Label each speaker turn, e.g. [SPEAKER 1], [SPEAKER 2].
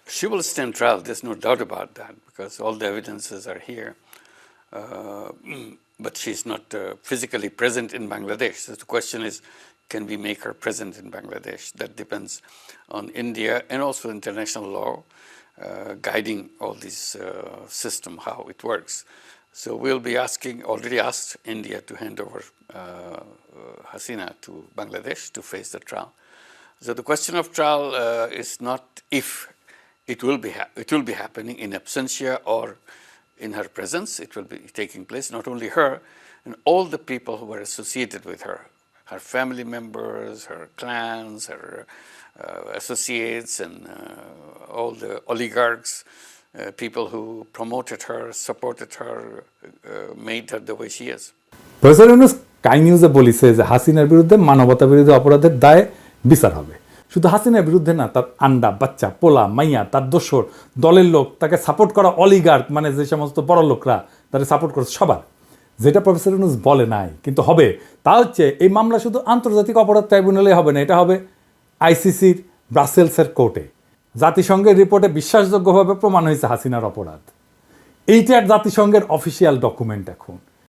[SPEAKER 1] She will stand trial, there's no doubt about that, because all the evidences are here. But she's not physically present in Bangladesh. So the question is, can we make her present in Bangladesh? That depends on India and also international law guiding all this system, how it works. So we'll be already asked India to hand over Hasina to Bangladesh to face the trial. So the question of trial is not if it will be happening in absentia or in her presence. It will be taking place, not only her, and all the people who were associated with her family members, her clans, her associates, and all the oligarchs, people who promoted her, supported her, made her the way she is.
[SPEAKER 2] Professor Yunus sky নিউজে বলেছে যে হাসিনার বিরুদ্ধে মানবতা বিরোধী অপরাধের দায়ে বিচার হবে। শুধু হাসিনার বিরুদ্ধে না, তার আন্ডা, বাচ্চা, পোলা, মাইয়া, তার দোসর, দলের লোক, তাকে সাপোর্ট করা অলিগার্ক, মানে যে সমস্ত বড় লোকরা তাকে সাপোর্ট করছে, সবার। যেটা প্রফেসর ইউনূস বলে নাই কিন্তু হবে, তা হচ্ছে এই মামলা শুধু আন্তর্জাতিক অপরাধ ট্রাইব্যুনালে হবে না, এটা হবে আইসিসির ব্রাসেলসের কোর্টে। জাতিসংঘের রিপোর্টে বিশ্বাসযোগ্যভাবে প্রমাণ হয়েছে হাসিনার অপরাধ। এইটার জাতিসংঘের অফিসিয়াল ডকুমেন্ট এখন।